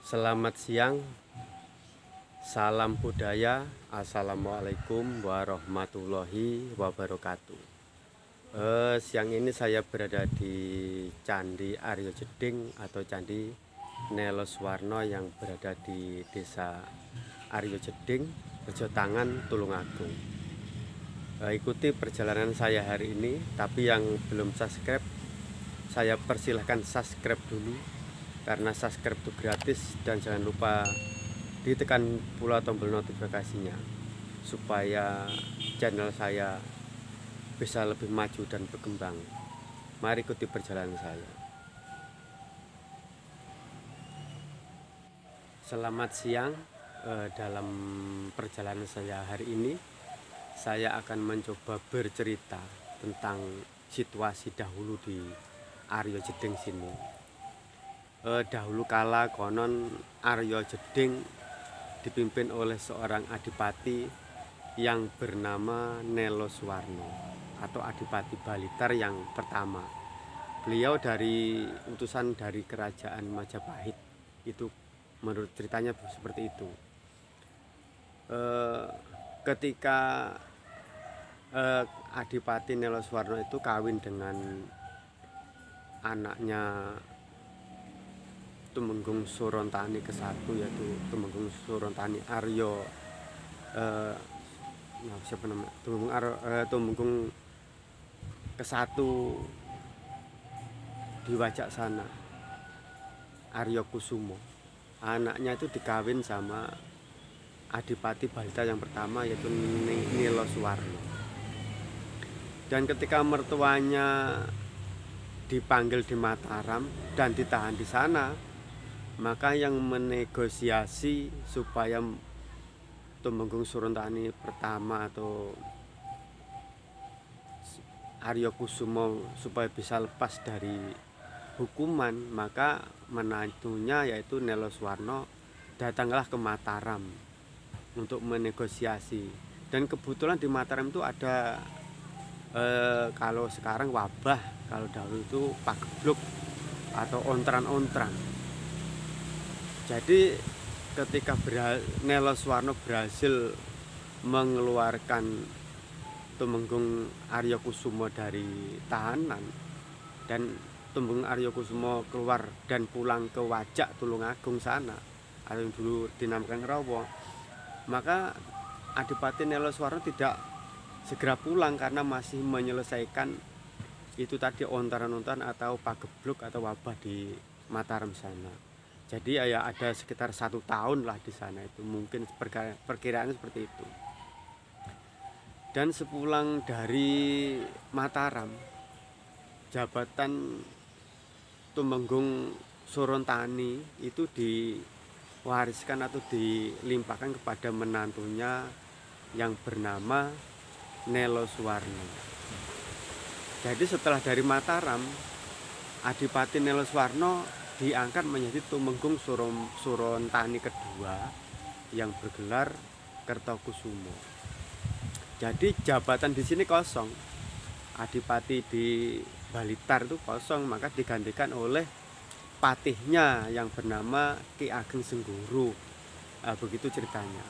Selamat siang, salam budaya, assalamualaikum warahmatullahi wabarakatuh. Siang ini saya berada di Candi Aryo Jeding atau Candi Neloswarno yang berada di Desa Aryo Jeding, Rejotangan, Tulungagung. Ikuti perjalanan saya hari ini, tapi yang belum subscribe, saya persilahkan subscribe dulu karena subscribe itu gratis, dan jangan lupa ditekan pula tombol notifikasinya supaya channel saya bisa lebih maju dan berkembang. Mari ikuti perjalanan saya. Selamat siang. Dalam perjalanan saya hari ini, saya akan mencoba bercerita tentang situasi dahulu di Aryo Jeding sini. Dahulu kala konon Aryo Jeding dipimpin oleh seorang adipati yang bernama Neloswarno atau Adipati Balitar yang pertama. Beliau dari utusan dari kerajaan Majapahit, itu menurut ceritanya seperti itu. Ketika Adipati Neloswarno itu kawin dengan anaknya Tumenggung Sorontani ke-1, yaitu Tumenggung Sorontani Aryo siapa namanya? Tumenggung ke-1 di Wajaksana, Aryo Kusumo. Anaknya itu dikawin sama Adipati Balitar yang pertama, yaitu Neloswarno. Dan ketika mertuanya dipanggil di Mataram dan ditahan di sana, maka yang menegosiasi supaya Tumenggung Sorontani pertama atau Aryo Kusumo supaya bisa lepas dari hukuman, maka menantunya yaitu Neloswarno datanglah ke Mataram untuk menegosiasi. Dan kebetulan di Mataram itu ada kalau sekarang wabah, kalau dahulu itu pagebluk atau ontran-ontran. Jadi ketika Neloswarno berhasil mengeluarkan Tumenggung Aryo Kusumo dari tahanan, dan Tumenggung Aryo Kusumo keluar dan pulang ke Wajak Tulungagung sana, atau yang dulu dinamakan Rawa, maka Adipati Neloswarno tidak segera pulang karena masih menyelesaikan itu tadi ontran-ontran atau pagebluk atau wabah di Mataram sana. Jadi ya ada sekitar 1 tahun lah di sana, itu mungkin perkiraan seperti itu. Dan sepulang dari Mataram, jabatan Tumenggung Sorontani itu diwariskan atau dilimpahkan kepada menantunya yang bernama Neloswarno. Jadi setelah dari Mataram, Adipati Neloswarno diangkat menjadi Tumenggung Sorontani kedua yang bergelar Kertokusumo. Jadi jabatan di sini kosong, adipati di Balitar itu kosong, maka digantikan oleh patihnya yang bernama Ki Ageng Sengguru. Begitu ceritanya.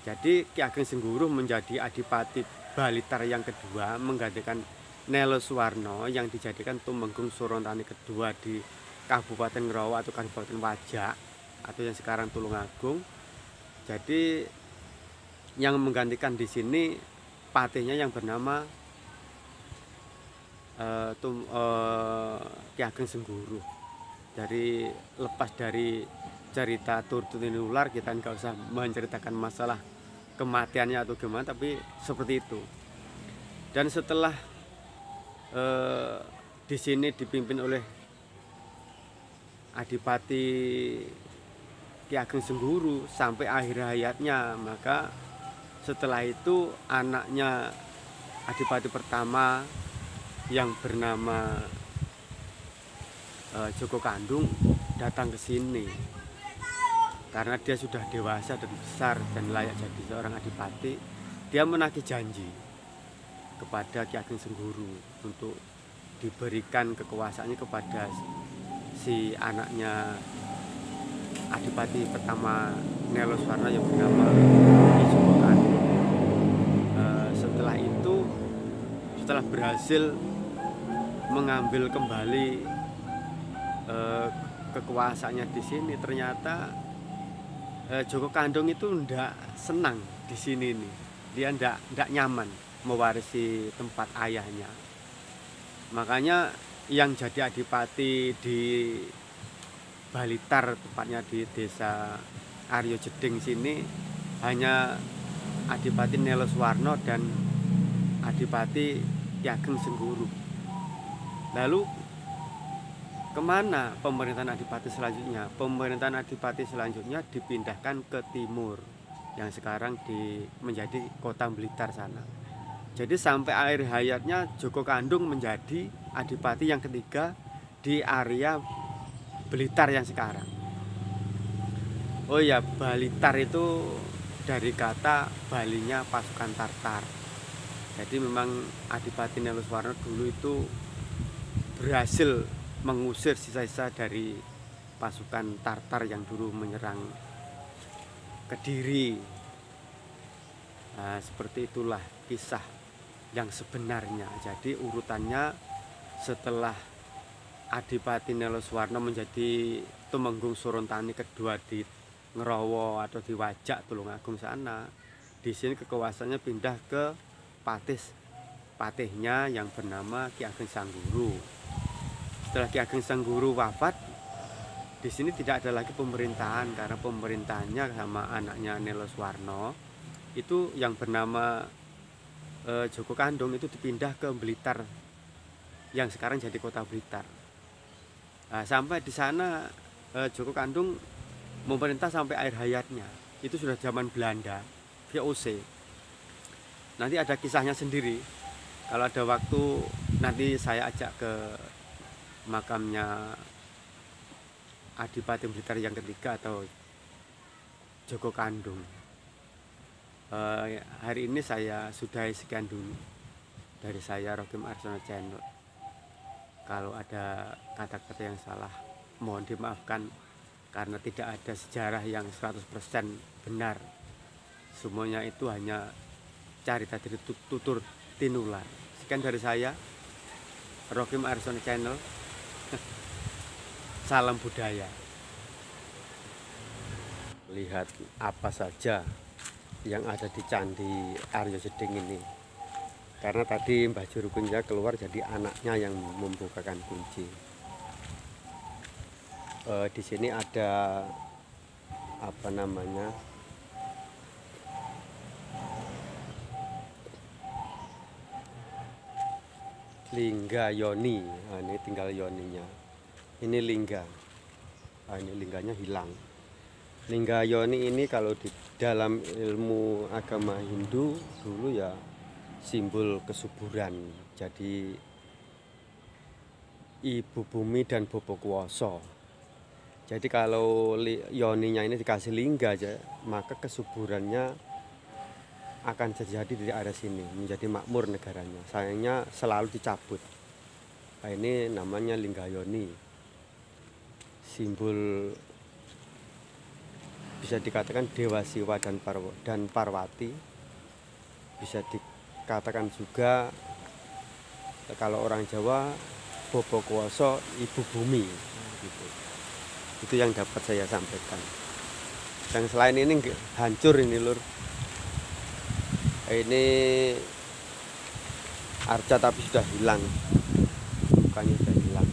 Jadi Ki Ageng Sengguru menjadi adipati Balitar yang kedua, menggantikan Neloswarno yang dijadikan Tumenggung Sorontani kedua di Kabupaten Ngerawa atau Kabupaten Wajak atau yang sekarang Tulungagung. Jadi yang menggantikan di sini patihnya yang bernama Ki Ageng Sengguru. Dari lepas dari cerita turun-temurun, kita nggak usah menceritakan masalah kematiannya atau gimana, tapi seperti itu. Dan setelah di sini dipimpin oleh Adipati Ki Ageng Sengguru sampai akhir hayatnya, maka setelah itu anaknya Adipati pertama yang bernama Joko Kandung datang ke sini karena dia sudah dewasa dan besar dan layak jadi seorang adipati. Dia menagih janji kepada Ki Ageng Sengguru untuk diberikan kekuasaannya kepada si anaknya adipati pertama Neloswarno yang bernama Ki Joko Kandung. Setelah itu, setelah berhasil mengambil kembali kekuasaannya di sini, ternyata Joko Kandung itu ndak senang di sini nih. Dia ndak nyaman mewarisi tempat ayahnya. Makanya yang jadi adipati di Balitar, tepatnya di desa Aryo Jeding sini, hanya Adipati Neloswarno dan Adipati Ki Ageng Sengguru. Lalu kemana pemerintahan adipati selanjutnya? Pemerintahan adipati selanjutnya dipindahkan ke timur, yang sekarang menjadi kota Blitar sana. Jadi sampai akhir hayatnya Joko Kandung menjadi adipati yang ketiga di area Blitar yang sekarang. Oh ya, Balitar itu dari kata Balinya pasukan Tartar. Jadi memang Adipati Neloswarno dulu itu berhasil mengusir sisa-sisa dari pasukan Tartar yang dulu menyerang Kediri. Nah, seperti itulah kisah yang sebenarnya. Jadi urutannya setelah Adipati Neloswarno menjadi Tumenggung Surontani kedua di Ngerowo atau di Wajak Tulungagung sana, di sini kekuasaannya pindah ke patihnya yang bernama Ki Ageng Sangguru. Setelah Ki Ageng Sangguru wafat, di sini tidak ada lagi pemerintahan, karena pemerintahannya sama anaknya Neloswarno itu yang bernama Joko Kandung itu dipindah ke Blitar yang sekarang jadi kota Blitar. Nah, sampai di sana Joko Kandung memerintah sampai akhir hayatnya. Itu sudah zaman Belanda, VOC. Nanti ada kisahnya sendiri. Kalau ada waktu nanti saya ajak ke makamnya Adipati Blitar yang ketiga atau Joko Kandung. Hari ini saya sudahi sekian dulu dari saya, Rokim Arsono Channel. Kalau ada kata-kata yang salah mohon dimaafkan, karena tidak ada sejarah yang 100% benar. Semuanya itu hanya cerita dari tutur tinular. Sekian dari saya, Rokim Arsono Channel. Salam budaya. Lihat apa saja yang ada di Candi Aryo Jeding ini. Karena tadi Mbah Juru Kunci keluar, jadi anaknya yang membukakan kunci. Di sini ada apa namanya, lingga yoni. Nah, ini tinggal yoninya. Ini lingga. Nah, ini lingganya hilang. Lingga yoni ini kalau di dalam ilmu agama Hindu dulu ya simbol kesuburan. Jadi ibu bumi dan bobo kuwasa. Jadi kalau yoninya ini dikasih lingga aja, maka kesuburannya akan terjadi di area sini, menjadi makmur negaranya. Sayangnya selalu dicabut. Nah, ini namanya lingga yoni. Simbol bisa dikatakan Dewa Siwa dan Parwati. Bisa dikatakan juga kalau orang Jawa bobo kuwasa ibu bumi gitu. Itu yang dapat saya sampaikan. Yang selain ini hancur ini lur. Ini arca tapi sudah hilang, bukannya sudah hilang.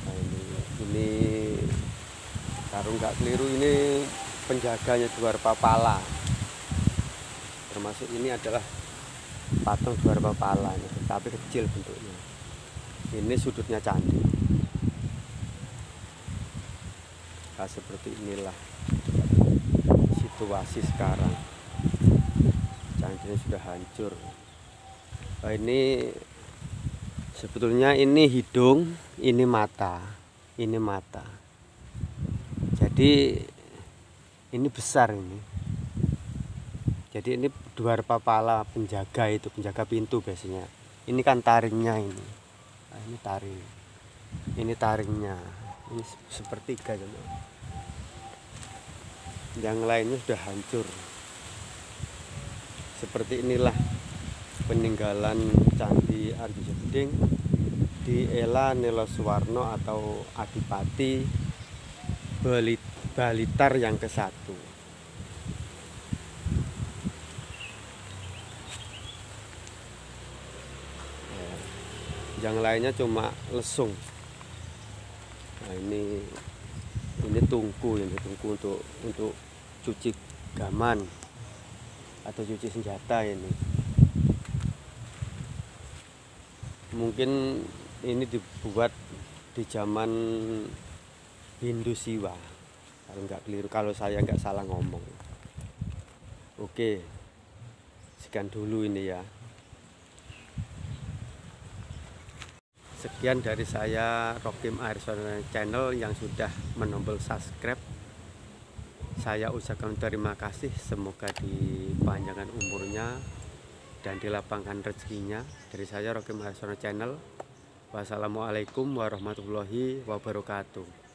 Nah, ini kalau nggak keliru ini penjaganya Dwarpapala. Termasuk ini adalah patung Dwarpapala ini, tapi kecil bentuknya. Ini sudutnya candi. Nah, seperti inilah situasi sekarang. Candinya sudah hancur. Nah, ini sebetulnya ini hidung, ini mata, ini mata. Jadi ini besar ini. Jadi ini Dwarpapala penjaga, itu penjaga pintu biasanya. Ini kan taringnya ini. Nah, ini taring. Ini taringnya. Ini sepertiga coba. Yang lainnya sudah hancur. Seperti inilah peninggalan Candi Arjuna Gending di Ela Neloswarno atau Adipati Balitar yang ke-1. Yang lainnya cuma lesung. Nah, ini tungku untuk cuci gaman atau cuci senjata ini. Mungkin ini dibuat di zaman Hindu Siwa, kalau nggak keliru, kalau saya nggak salah ngomong. Oke, sekian dulu ini ya. Sekian dari saya, Rokim Airsono Channel, yang sudah menombol subscribe. Saya ucapkan terima kasih, semoga dipanjangkan umurnya dan dilapangkan rezekinya. Dari saya, Rokim Airsono Channel. Wassalamualaikum warahmatullahi wabarakatuh.